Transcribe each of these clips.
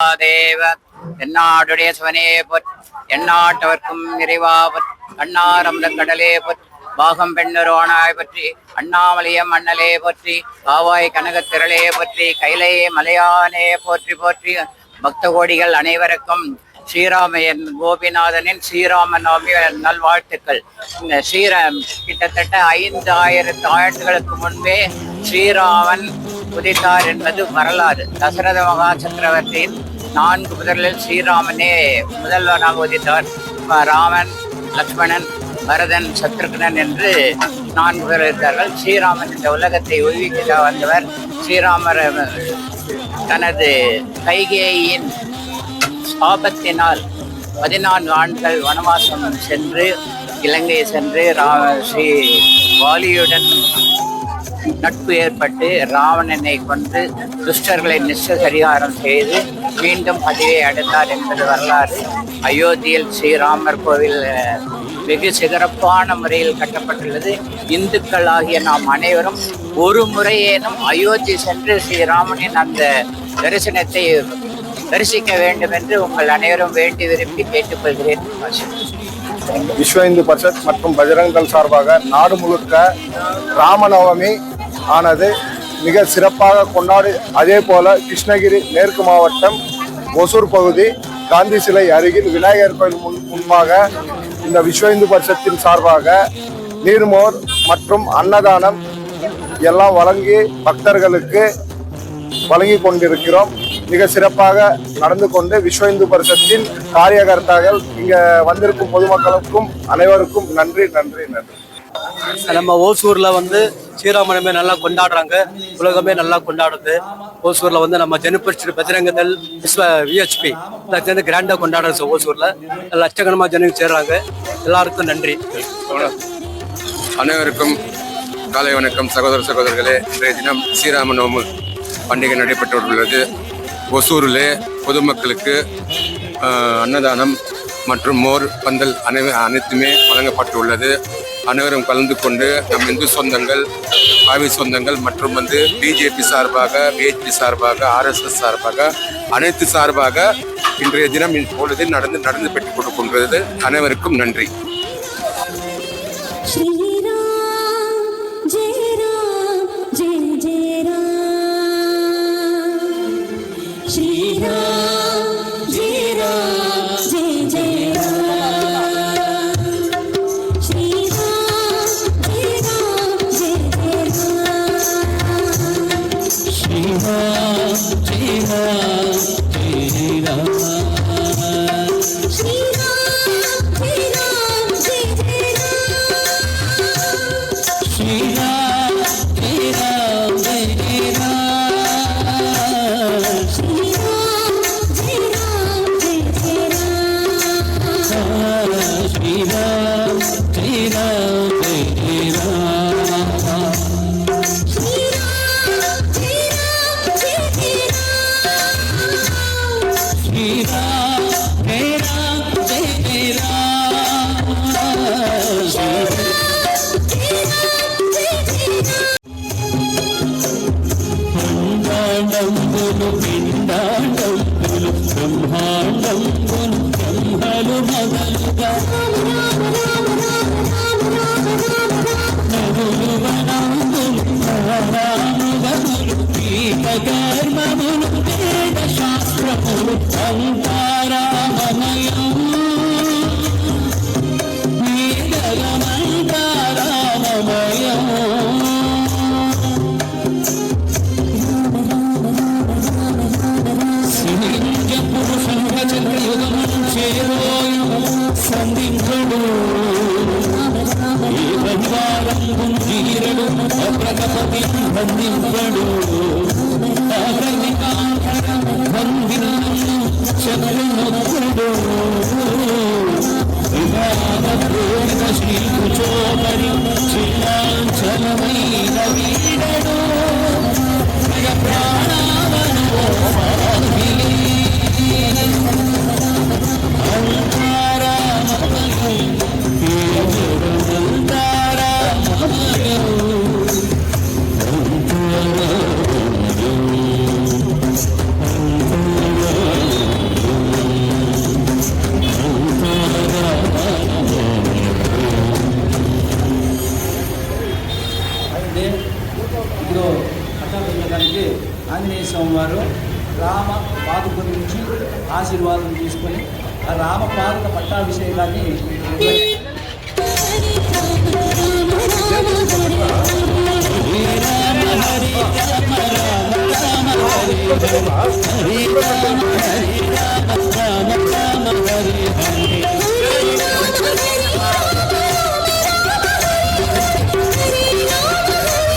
தேவ தென்னாடுடைய சிவனே பொற் எந்நாட்டவர்க்கும் இறைவா பொற் கண்ணாரம்த கடலே பொற் பாகம் பெண்ணுரோனாய் பற்றி அண்ணாமலையம் அண்ணலே போற்றி காவாய் கனகத்திரளே போற்றி கைலையே மலையானே போற்றி போற்றி பக்த கோடிகள் அனைவருக்கும் ஸ்ரீராமையன் கோபிநாதனின் ஸ்ரீராம நவமி நல்வாழ்த்துக்கள். இந்த கிட்டத்தட்ட 5000 ஆண்டுகளுக்கு முன்பே ஸ்ரீராமன் உதித்தார் என்பது வரலாறு. தசரத மகா சக்கரவர்த்தியின் 4 புதர்களில் ஸ்ரீராமனே முதல்வனாக உதித்தார். ராமன், லக்ஷ்மணன், பரதன், சத்ருக்னன் என்று 4 பேர் இருக்கிறார்கள். ஸ்ரீராமன் இந்த உலகத்தை உய்விக்க வந்தவர். ஸ்ரீராமர் தனது கைகேயின் சாபத்தினால் 14 ஆண்டுகள் வனவாசம் சென்று இலங்கை சென்று ஸ்ரீ வாலியுடன் நட்பு ஏற்பட்டு ராவணனை கொண்டு துஷ்டர்களை நிச்சரிகாரம் செய்து மீண்டும் பதவியை அடைந்தார் என்பது வரலாறு. அயோத்தியில் ஸ்ரீராமர் கோவில் வெகு சிறப்பான முறையில் கட்டப்பட்டுள்ளது. இந்துக்களாகிய நாம் அனைவரும் ஒரு முறையேனும் அயோத்தி சென்று ஸ்ரீராமனின் அந்த தரிசனத்தை தரிசிக்க வேண்டும் என்று உங்கள் அனைவரும் வேண்டி விரும்பி கேட்டுக்கொள்கிறேன். விஸ்வ இந்து பரிஷத் மற்றும் பஜரங்கள் சார்பாக நாடு முழுக்க ராமநவமி ஆனது மிக சிறப்பாக கொண்டாடி, அதே போல கிருஷ்ணகிரி மேற்கு மாவட்டம் ஒசூர் பகுதி காந்தி சிலை அருகில் விநாயகர் கோயில் முன்பாக இந்த விஸ்வ இந்து பரிஷத்தின் சார்பாக நீர்மோர் மற்றும் அன்னதானம் எல்லாம் வழங்கி பக்தர்களுக்கு வழங்கி கொண்டிருக்கிறோம். மிக சிறப்பாக நடந்து கொண்டு விஸ்வ இந்து பரிஷத்தின் காரியகர்த்தாக்கள் இங்கே வந்திருக்கும் பொதுமக்களுக்கும் அனைவருக்கும் நன்றி நன்றி நன்றி. நம்ம ஓசூரில் ஸ்ரீராமனமே நல்லா கொண்டாடுறாங்க, உலகமே நல்லா கொண்டாடுது. ஓசூரில் நம்ம ஜெனிபர் பஜரங்கதள் விஹெச்பி சேர்ந்து கிராண்டாக கொண்டாடுறது. ஓசூரில் லட்சக்கணமாக ஜனங்க சேர்றாங்க. எல்லாருக்கும் நன்றி. அனைவருக்கும் காலை வணக்கம். சகோதர சகோதரர்களே, இன்றைய தினம் ஸ்ரீராம நவமி பண்டிகை நடைபெற்றுள்ளது. ஒசூரில் பொதுமக்களுக்கு அன்னதானம் மற்றும் மோர் பந்தல் அனைத்துமே வழங்கப்பட்டுள்ளது. அனைவரும் கலந்து கொண்டு நம் இந்து சொந்தங்கள், காவி சொந்தங்கள் மற்றும் பிஜேபி சார்பாக, பிஹெச்பி சார்பாக, ஆர்எஸ்எஸ் சார்பாக, அனைத்து சார்பாக இன்றைய தினம் இப்பொழுது நடந்து பெற்றுக் கொடுக்கின்றது. அனைவருக்கும் நன்றி. పట్టాభిషేకానికి ఆంజనేయ స్వామి వారు రామ పాదుక నుంచి ఆశీర్వాదం తీసుకొని ఆ రామ పాదుక పట్టాభిషేకాన్ని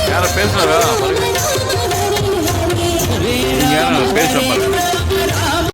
யாரை பேசுறா பேசுறேன்